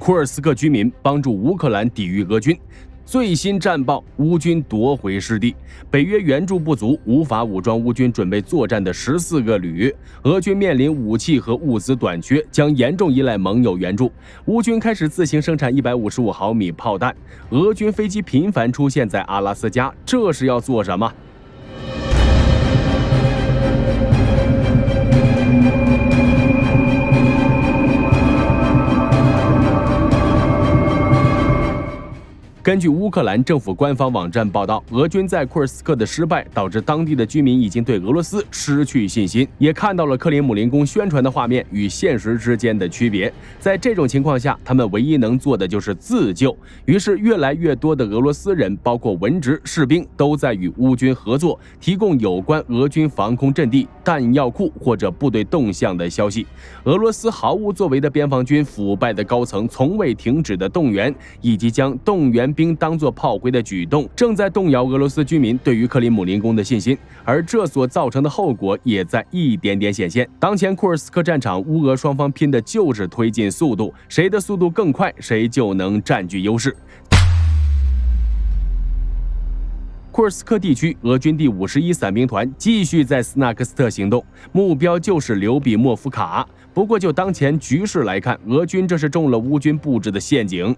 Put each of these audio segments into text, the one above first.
库尔斯克居民帮助乌克兰抵御俄军。最新战报，乌军夺回失地，北约援助不足，无法武装乌军准备作战的14个旅。俄军面临武器和物资短缺，将严重依赖盟友援助。乌军开始自行生产155毫米炮弹。俄军飞机频繁出现在阿拉斯加，这是要做什么？根据乌克兰政府官方网站报道，俄军在库尔斯克的失败导致当地的居民已经对俄罗斯失去信心，也看到了克林姆林宫宣传的画面与现实之间的区别。在这种情况下，他们唯一能做的就是自救。于是，越来越多的俄罗斯人，包括文职、士兵，都在与乌军合作，提供有关俄军防空阵地、弹药库或者部队动向的消息。俄罗斯毫无作为的边防军、腐败的高层、从未停止的动员，以及将动员兵当作炮灰的举动，正在动摇俄罗斯居民对于克林姆林宫的信心，而这所造成的后果也在一点点显现。当前库尔斯克战场，乌俄双方拼的就是推进速度，谁的速度更快，谁就能占据优势。库尔斯克地区，俄军第51伞兵团继续在斯纳克斯特行动，目标就是刘比莫夫卡。不过就当前局势来看，俄军这是中了乌军布置的陷阱。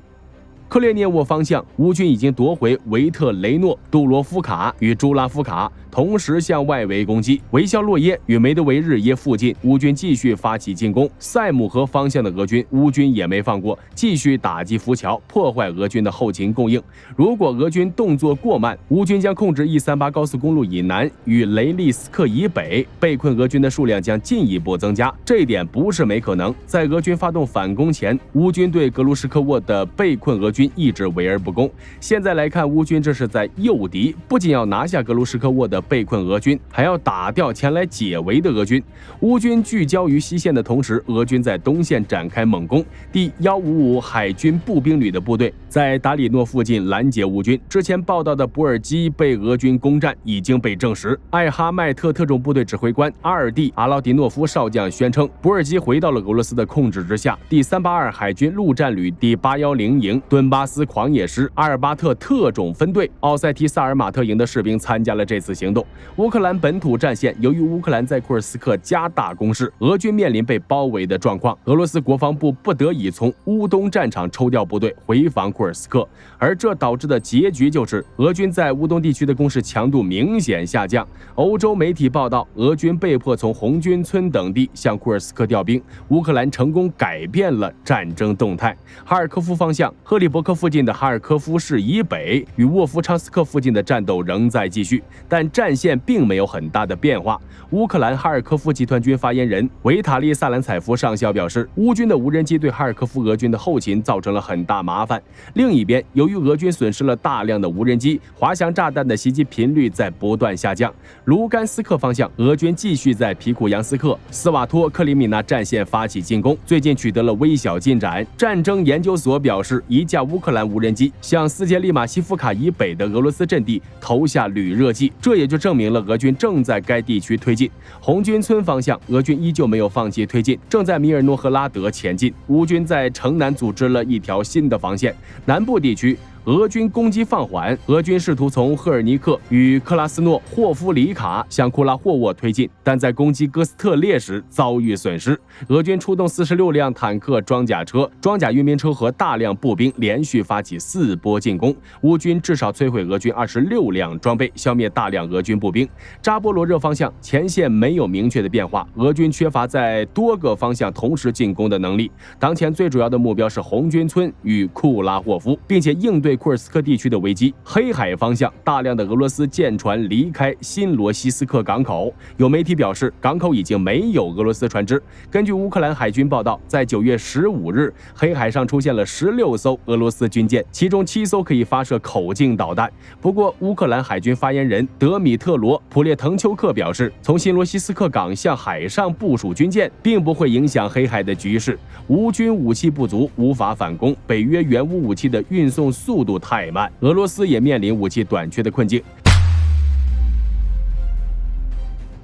克列涅沃方向，乌军已经夺回维特雷诺、杜罗夫卡与朱拉夫卡，同时向外围攻击。维肖洛耶与梅德韦日耶附近，乌军继续发起进攻。塞姆河方向的俄军，乌军也没放过，继续打击浮桥，破坏俄军的后勤供应。如果俄军动作过慢，乌军将控制E38高速公路以南与雷利斯克以北，被困俄军的数量将进一步增加。这一点不是没可能。在俄军发动反攻前，乌军对格卢什科沃的被困俄军一直围而不攻。现在来看，乌军这是在诱敌，不仅要拿下格卢什科沃的被困俄军，还要打掉前来解围的俄军。乌军聚焦于西线的同时，俄军在东线展开猛攻。第155海军步兵旅的部队在达里诺附近拦截乌军。之前报道的博尔基被俄军攻占已经被证实。艾哈迈特特种部队指挥官阿尔蒂阿劳迪诺夫少将宣称，博尔基回到了俄罗斯的控制之下。第382海军陆战旅第810营、顿巴斯狂野师、阿尔巴特特种分队、奥塞提萨尔马特营的士兵参加了这次行动。乌克兰本土战线，由于乌克兰在库尔斯克加大攻势，俄军面临被包围的状况，俄罗斯国防部不得已从乌东战场抽调部队回防库尔斯克，而这导致的结局就是俄军在乌东地区的攻势强度明显下降。欧洲媒体报道，俄军被迫从红军村等地向库尔斯克调兵，乌克兰成功改变了战争动态。哈尔科夫方向，赫里伯科附近的哈尔科夫市以北与沃夫昌斯克附近的战斗仍在继续，但战线并没有很大的变化。乌克兰哈尔科夫集团军发言人维塔利·萨兰采夫上校表示，乌军的无人机对哈尔科夫俄军的后勤造成了很大麻烦。另一边，由于俄军损失了大量的无人机，滑翔炸弹的袭击频率在不断下降。卢甘斯克方向，俄军继续在皮库扬斯克、斯瓦托克里米纳战线发起进攻，最近取得了微小进展。战争研究所表示，一架乌克兰无人机向斯捷利马西夫卡以北的俄罗斯阵地投下铝热剂，这也就证明了俄军正在该地区推进。红军村方向，俄军依旧没有放弃推进，正在米尔诺赫拉德前进。乌军在城南组织了一条新的防线，南部地区俄军攻击放缓，俄军试图从赫尔尼克与克拉斯诺霍夫里卡向库拉霍沃推进，但在攻击哥斯特列时遭遇损失。俄军出动46辆坦克、装甲车、装甲运兵车和大量步兵，连续发起4波进攻。乌军至少摧毁俄军26辆装备，消灭大量俄军步兵。扎波罗热方向前线没有明确的变化，俄军缺乏在多个方向同时进攻的能力。当前最主要的目标是红军村与库拉霍夫，并且应对库尔斯克地区的危机。黑海方向，大量的俄罗斯舰船离开新罗西斯克港口，有媒体表示，港口已经没有俄罗斯船只。根据乌克兰海军报道，在9月15日，黑海上出现了16艘俄罗斯军舰，其中7艘可以发射口径导弹。不过，乌克兰海军发言人德米特罗·普列滕丘克表示，从新罗西斯克港向海上部署军舰，并不会影响黑海的局势。乌军武器不足，无法反攻，北约援乌武器的运送速度太慢，俄罗斯也面临武器短缺的困境。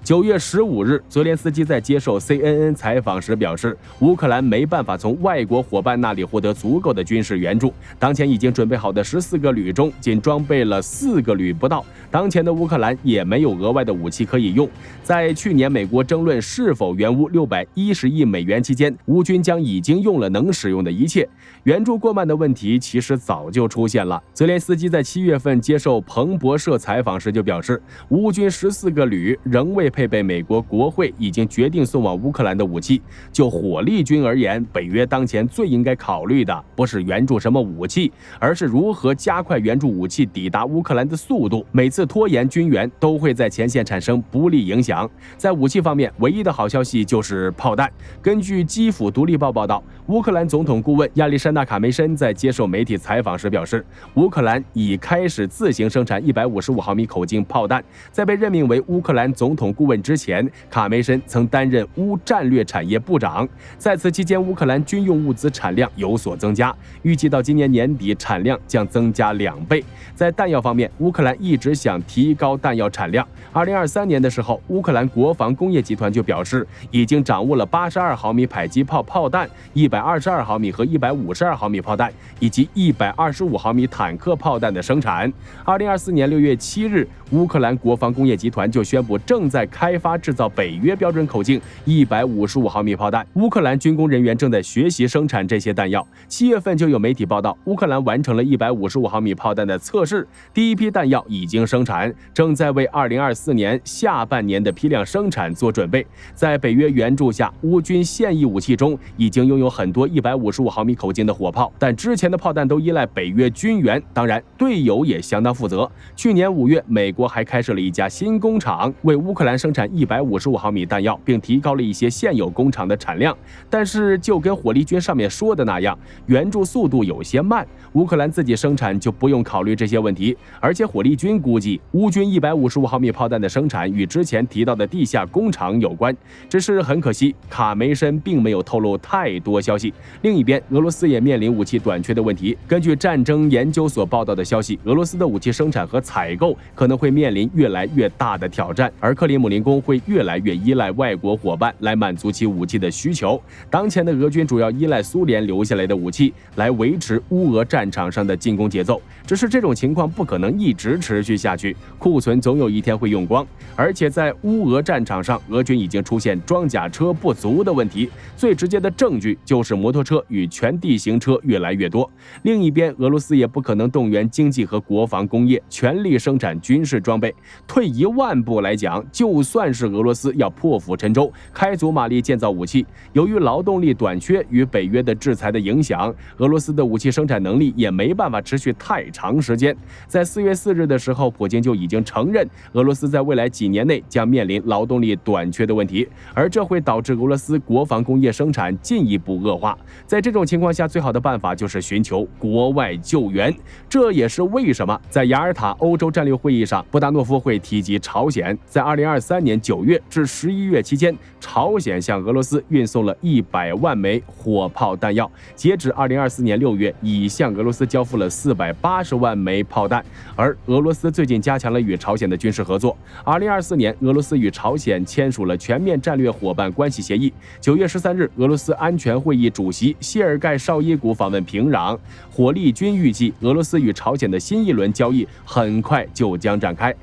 9月15日，泽连斯基在接受 CNN 采访时表示，乌克兰没办法从外国伙伴那里获得足够的军事援助。当前已经准备好的14个旅中，仅装备了4个旅不到。当前的乌克兰也没有额外的武器可以用。在去年美国争论是否援乌610亿美元期间，乌军将已经用了能使用的一切。援助过慢的问题其实早就出现了。泽连斯基在7月份接受彭博社采访时就表示，乌军14个旅仍未配备美国国会已经决定送往乌克兰的武器。就火力军而言，北约当前最应该考虑的不是援助什么武器，而是如何加快援助武器抵达乌克兰的速度。每次拖延军援都会在前线产生不利影响。在武器方面，唯一的好消息就是炮弹。根据基辅独立报报道，乌克兰总统顾问亚历山大·卡梅申在接受媒体采访时表示，乌克兰已开始自行生产155毫米口径炮弹。在被任命为乌克兰总统顾问之前，卡梅申曾担任乌战略产业部长。在此期间，乌克兰军用物资产量有所增加，预计到今年年底产量将增加2倍。在弹药方面，乌克兰一直想提高弹药产量。2023年的时候，乌克兰国防工业集团就表示，已经掌握了82毫米迫击炮炮弹、122毫米和152毫米炮弹，以及125毫米坦克炮弹的生产。2024年6月7日，乌克兰国防工业集团就宣布正在开发制造北约标准口径155毫米炮弹。乌克兰军工人员正在学习生产这些弹药。7月份就有媒体报道，乌克兰完成了155毫米炮弹的测试，第一批弹药已经生产，正在为2024年下半年的批量生产做准备。在北约援助下，乌军现役武器中已经拥有很多155毫米口径的火炮，但之前的炮弹都依赖北约军援，当然队友也相当负责。去年5月，美国还开设了一家新工厂，为乌克兰生产155毫米弹药，并提高了一些现有工厂的产量。但是就跟火力军上面说的那样，援助速度有些慢，乌克兰自己生产就不用考虑这些问题。而且火力军估计，乌军155毫米炮弹的生产与之前提到的地下工厂有关。只是很可惜，卡梅申并没有透露太多消息。另一边，俄罗斯也面临武器短缺的问题。根据战争研究所报道的消息，俄罗斯的武器生产和采购可能会面临越来越大的挑战，而克里姆林宫会越来越依赖外国伙伴来满足其武器的需求。当前的俄军主要依赖苏联留下来的武器来维持乌俄战场上的进攻节奏，只是这种情况不可能一直持续下去，库存总有一天会用光。而且在乌俄战场上，俄军已经出现装甲车不足的问题，最直接的证据就是摩托车与全地形车越来越多。另一边，俄罗斯也不可能动员经济和国防工业全力生产军事装备。退一万步来讲，就算是俄罗斯要破釜沉舟，开足马力建造武器，由于劳动力短缺与北约的制裁的影响，俄罗斯的武器生产能力也没办法持续太长时间。在4月4日的时候，普京就已经承认，俄罗斯在未来几年内将面临劳动力短缺的问题，而这会导致俄罗斯国防工业生产进一步恶化。在这种情况下，最好的办法就是寻求国外救援。这也是为什么在雅尔塔欧洲战略会议上，布达诺夫会提及朝鲜。在2023年9月至11月期间，朝鲜向俄罗斯运送了100万枚火炮弹药，截止2024年6月，已向俄罗斯交付了480万枚炮弹。而俄罗斯最近加强了与朝鲜的军事合作。2024年，俄罗斯与朝鲜签署了全面战略伙伴关系协议。9月13日，俄罗斯安全会议主席谢尔盖绍伊古访问平壤，火力军预计俄罗斯与朝鲜的新一轮交易很快就将展开。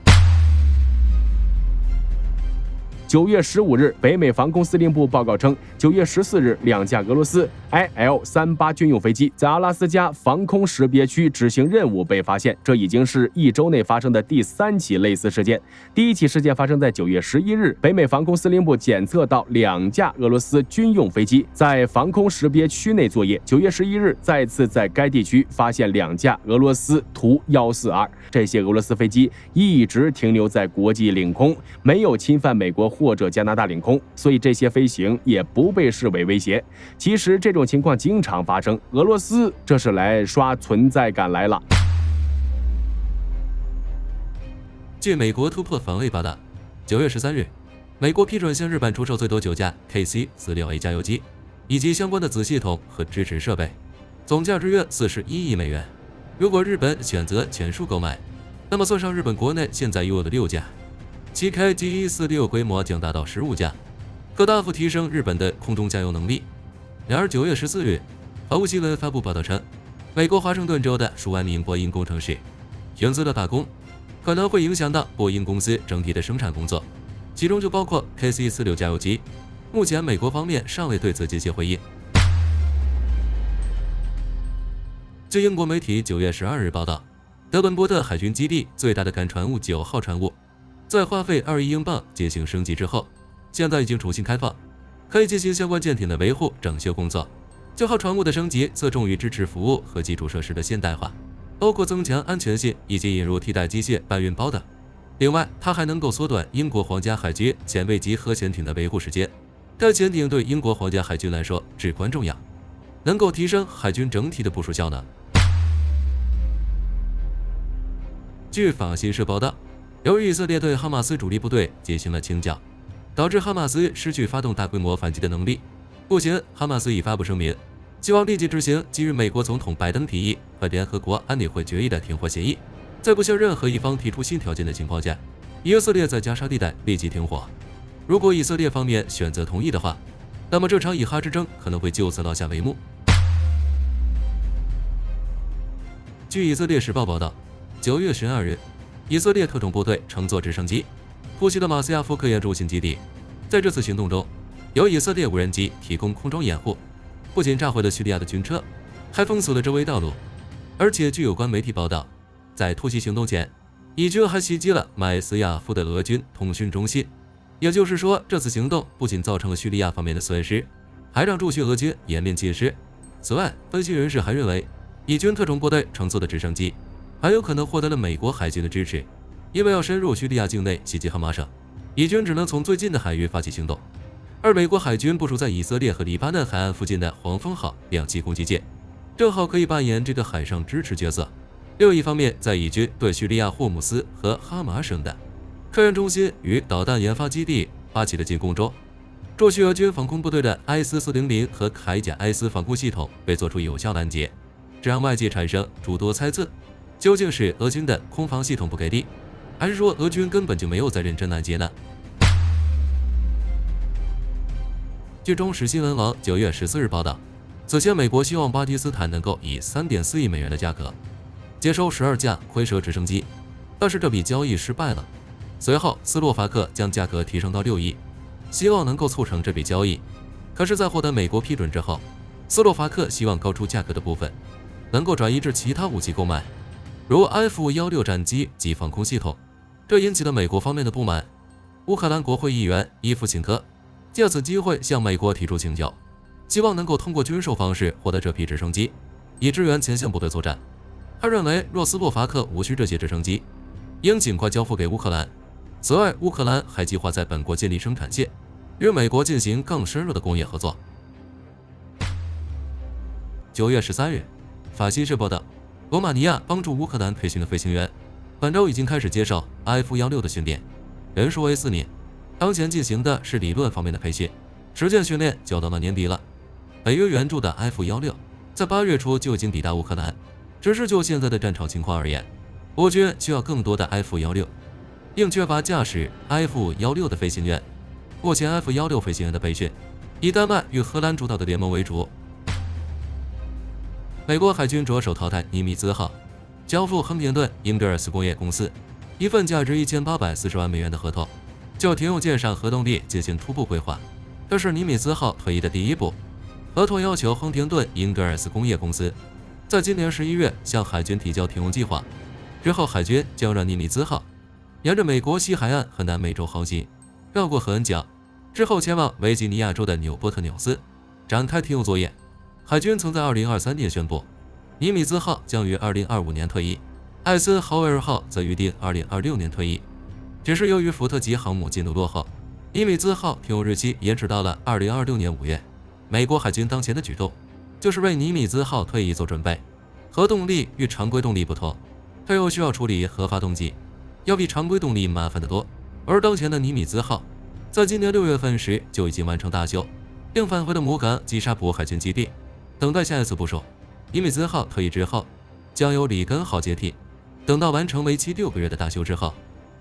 9月15日，北美防空司令部报告称，9月14日，2架俄罗斯 IL-38军用飞机在阿拉斯加防空识别区执行任务被发现，这已经是1周内发生的第3起类似事件。第一起事件发生在9月11日，北美防空司令部检测到2架俄罗斯军用飞机在防空识别区内作业。9月11日，再次在该地区发现2架俄罗斯图142，这些俄罗斯飞机一直停留在国际领空，没有侵犯美国或者加拿大领空，所以这些飞行也不被视为威胁。其实这种情况经常发生，俄罗斯这是来刷存在感来了。据美国突破防卫报道，9月13日，美国批准向日本出售最多9架 KC-46A 加油机以及相关的子系统和支持设备，总价值约41亿美元。如果日本选择全数购买，那么算上日本国内现在拥有的6架，其开机146规模将达到15架，可大幅提升日本的空中加油能力。然而9月14日，法务新闻发布报道称，美国华盛顿州的数万名波音工程师停止了罢工，可能会影响到波音公司整体的生产工作，其中就包括 KC-46加油机。目前美国方面尚未对此进行回应。据英国媒体9月12日报道，德文波特海军基地最大的干船坞9号船坞，在花费2亿英镑进行升级之后，现在已经重新开放，可以进行相关舰艇的维护整修工作。9号船坞的升级侧重于支持服务和基础设施的现代化，包括增强安全性以及引入替代机械搬运包等。另外，它还能够缩短英国皇家海军前卫级核潜艇的维护时间。该潜艇对英国皇家海军来说至关重要，能够提升海军整体的部署效能。据法新社报道，由于以色列对哈马斯主力部队进行了清剿，导致哈马斯失去发动大规模反击的能力。目前，哈马斯已发布声明，希望立即执行基于美国总统拜登提议和联合国安理会决议的停火协议，在不向任何一方提出新条件的情况下，以色列在加沙地带立即停火。如果以色列方面选择同意的话，那么这场以哈之争可能会就此落下帷幕。据以色列时报报道，9月12日，以色列特种部队乘坐直升机突袭了马斯亚夫科研中心基地。在这次行动中，由以色列无人机提供空中掩护，不仅炸毁了叙利亚的军车，还封锁了周围道路。而且据有关媒体报道，在突袭行动前，以军还袭击了马斯亚夫的俄军通讯中心。也就是说，这次行动不仅造成了叙利亚方面的损失，还让驻叙俄军颜面尽失。此外，分析人士还认为，以军特种部队乘坐的直升机很有可能获得了美国海军的支持，因为要深入叙利亚境内袭击哈马省，以军只能从最近的海域发起行动。而美国海军部署在以色列和黎巴嫩海岸附近的黄蜂号2栖攻击舰，正好可以扮演这个海上支持角色。另一方面，在以军对叙利亚霍姆斯和哈马省的科研中心与导弹研发基地发起了进攻中，驻叙俄军防空部队的IS-400和铠甲 IS 防空系统被做出有效拦截，这让外界产生诸多猜测：究竟是俄军的空防系统不给力，还是说俄军根本就没有在认真拦截呢？据中时新闻网9月14日报道，此前美国希望巴基斯坦能够以3.4亿美元的价格接收12架蝰蛇直升机，但是这笔交易失败了。随后，斯洛伐克将价格提升到6亿，希望能够促成这笔交易。可是，在获得美国批准之后，斯洛伐克希望高出价格的部分能够转移至其他武器购买，如 F-16战机及防空系统，这引起了美国方面的不满。乌克兰国会议员伊夫琴科借此机会向美国提出请求，希望能够通过军售方式获得这批直升机，以支援前线部队作战。他认为，若斯洛伐克无需这些直升机，应尽快交付给乌克兰。此外，乌克兰还计划在本国建立生产线，与美国进行更深入的工业合作。9月13日，法新社报道，罗马尼亚帮助乌克兰培训的飞行员，本周已经开始接受 F-16的训练，人数为4名。当前进行的是理论方面的培训，实践训练就要到了年底了。北约援助的 F-16在8月初就已经抵达乌克兰，只是就现在的战场情况而言，乌军需要更多的 F-16。并缺乏驾驶 F-16的飞行员。目前 F-16飞行员的培训以丹麦与荷兰主导的联盟为主。美国海军着手淘汰尼米兹号，交付亨廷顿英格尔斯工业公司一份价值1840万美元的合同，就停用舰上核动力进行初步规划。这是尼米兹号退役的第一步。合同要求亨廷顿英格尔斯工业公司在今年11月向海军提交停用计划，之后海军将让尼米兹号沿着美国西海岸和南美洲航行，绕过荷恩角，之后前往维吉尼亚州的纽波特纽斯展开停用作业。海军曾在2023年宣布，尼米兹号将于2025年退役，艾森豪威尔号则预定2026年退役。只是由于福特级航母进度落后，尼米兹号停用日期延迟到了2026年5月。美国海军当前的举动就是为尼米兹号退役做准备。核动力与常规动力不同，它又需要处理核发动机，要比常规动力麻烦得多。而当前的尼米兹号在今年6月份时就已经完成大修，并返回了母港基沙普海军基地，等待下一次部署。尼米兹号退役之后，将由里根号接替。等到完成为期6个月的大修之后，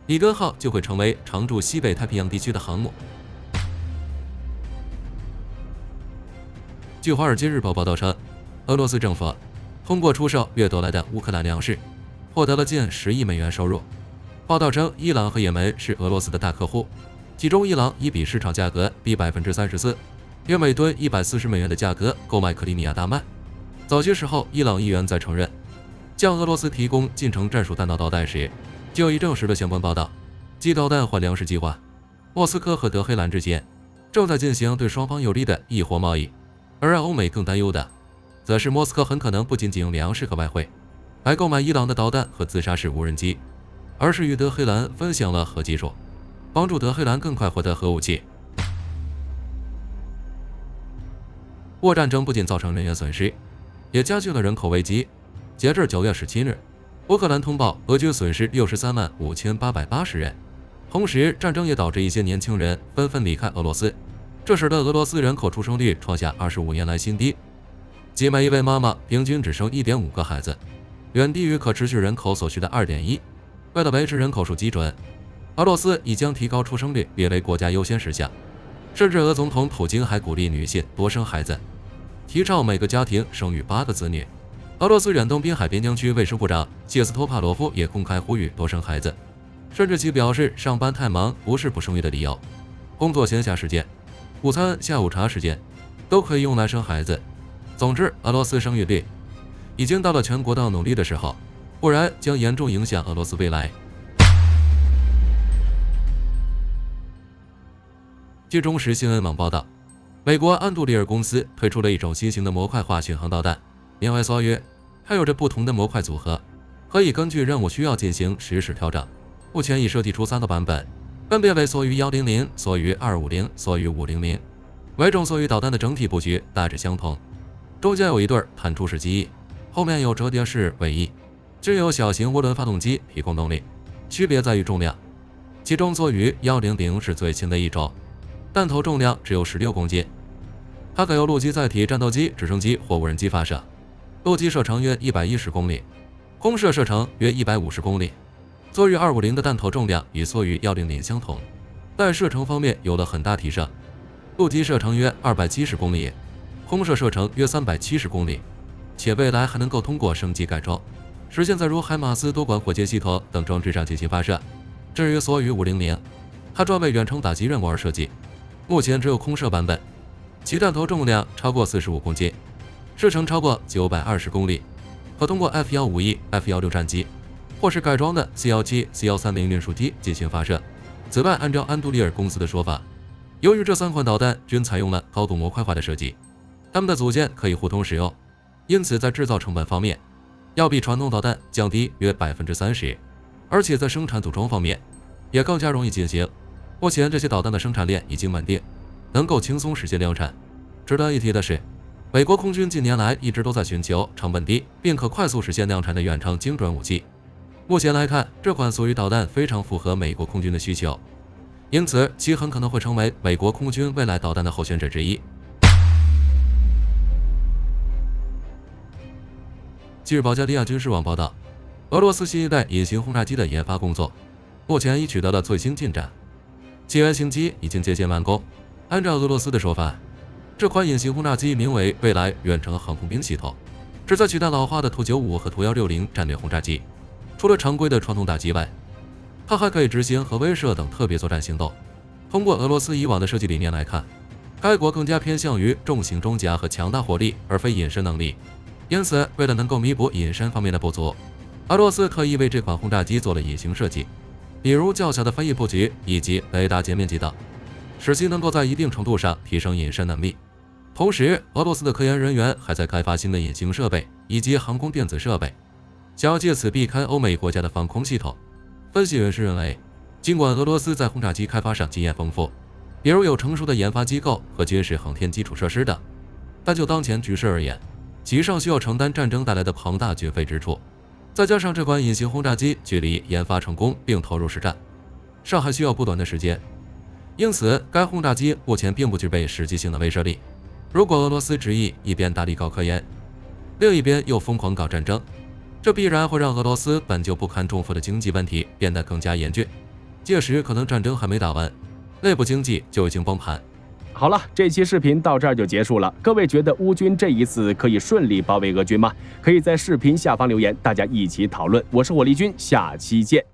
里根号就会成为常驻西北太平洋地区的航母。据《华尔街日报》报道称，俄罗斯政府通过出售掠夺来的乌克兰粮食，获得了近10亿美元收入。报道称，伊朗和也门是俄罗斯的大客户，其中伊朗以比市场价格低34%，约每吨140美元的价格购买克里米亚大麦。早些时候，伊朗议员在承认向俄罗斯提供近程战术弹道导弹时，就已证实了相关报道，即导弹换粮食计划。莫斯科和德黑兰之间正在进行对双方有利的易货贸易，而让欧美更担忧的，则是莫斯科很可能不仅仅用粮食和外汇来购买伊朗的导弹和自杀式无人机，而是与德黑兰分享了核技术，帮助德黑兰更快获得核武器。沃战争不仅造成人员损失，也加剧了人口危机。截至9月17日，乌克兰通报俄军损失635880人，同时战争也导致一些年轻人纷纷离开俄罗斯，这使得俄罗斯人口出生率创下25年来新低，即每一位妈妈平均只生 1.5 个孩子，远低于可持续人口所需的 2.1。为了维持人口数基准，俄罗斯已将提高出生率列为国家优先事项，甚至俄总统普京还鼓励女性多生孩子，提倡每个家庭生育8个子女。俄罗斯远东滨海边疆区卫生部长谢斯托帕罗夫也公开呼吁多生孩子，甚至其表示上班太忙不是不生育的理由，工作闲暇时间、午餐、下午茶时间都可以用来生孩子。总之，俄罗斯生育率已经到了全国都要努力的时候，不然将严重影响俄罗斯未来。据中时新闻网报道，美国安杜利尔公司推出了一种新型的模块化巡航导弹，名为梭约，它有着不同的模块组合，可以根据任务需要进行实时调整。目前已设计出3个版本，分别为梭约100、梭约250、梭约500。每种梭约导弹的整体布局大致相同，中间有一对弹出式机翼，后面有折叠式尾翼，均有小型涡轮发动机提供动力，区别在于重量。其中梭约100是最轻的一种，弹头重量只有16公斤。它可由陆基载体战斗机、直升机或无人机发射，陆基射程约110公里，空射射程约150公里。梭约250的弹头重量与梭约100相同，但射程方面有了很大提升，陆基射程约270公里，空射射程约370公里，且未来还能够通过升级改装，实现在如海马斯多管火箭系统等装置上进行发射。至于梭约500，它专为远程打击任务而设计，目前只有空射版本，其弹头重量超过45公斤，射程超过920公里，可通过 F-151、F-16战机或是改装的 C-17、C-130运输机进行发射。此外，按照安杜利尔公司的说法，由于这3款导弹均采用了高度模块化的设计，它们的组件可以互通使用，因此在制造成本方面要比传统导弹降低约 30%， 而且在生产组装方面也更加容易进行。目前这些导弹的生产链已经稳定，能够轻松实现量产。值得一提的是，美国空军近年来一直都在寻求成本低并可快速实现量产的远程精准武器。目前来看，这款梭约导弹非常符合美国空军的需求，因此其很可能会成为美国空军未来导弹的候选者之一。据保加利亚军事网报道，俄罗斯新一代隐形轰炸机的研发工作目前已取得了最新进展，其原型机已经接近完工。按照俄罗斯的说法，这款隐形轰炸机名为未来远程航空兵系统，旨在取代老化的图95和图160战略轰炸机。除了常规的传统打击外，它还可以执行核威慑等特别作战行动。通过俄罗斯以往的设计理念来看，该国更加偏向于重型装甲和强大火力，而非隐身能力。因此，为了能够弥补隐身方面的不足，俄罗斯特意为这款轰炸机做了隐形设计，比如较小的飞翼布局以及雷达截面积等，使其能够在一定程度上提升隐身能力。同时，俄罗斯的科研人员还在开发新的隐形设备以及航空电子设备，想要借此避开欧美国家的防空系统。分析人士认为，尽管俄罗斯在轰炸机开发上经验丰富，比如有成熟的研发机构和军事航天基础设施等，但就当前局势而言，其尚需要承担战争带来的庞大军费支出。再加上这款隐形轰炸机距离研发成功并投入实战尚还需要不短的时间，因此该轰炸机目前并不具备实际性的威慑力。如果俄罗斯执意一边大力搞科研，另一边又疯狂搞战争，这必然会让俄罗斯本就不堪重负的经济问题变得更加严峻。届时可能战争还没打完，内部经济就已经崩盘。好了，这期视频到这儿就结束了。各位觉得乌军这一次可以顺利包围俄军吗？可以在视频下方留言，大家一起讨论。我是火力军，下期见。